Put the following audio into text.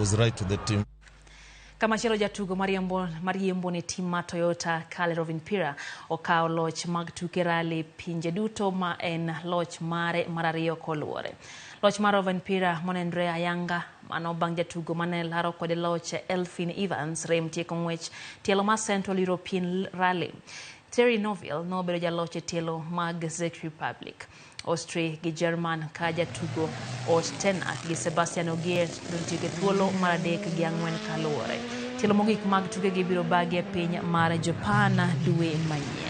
was right to the team. Kama chelo jatugo mariembo ne team ma Toyota Kalle Rovanpera okao loch mag tuke rally pinje duto ma en loch mare marariyo koluore. Loch mar Rovanpera monendre ayanga mano bang jatugo mane laro kode loch Elfin Evans rem tieko ng'wech tielo ma Central European Rally. Terry Noville no bedo jaloch tielo mag Czech Republic. Austria gi German ka jatugo Ostenak gi Sebastian Ogier dontige thuolo mar 3 gi 4 kaluore. Tielo mogik mag tuke gi biro bagi e piny mar Japan dwe manyien.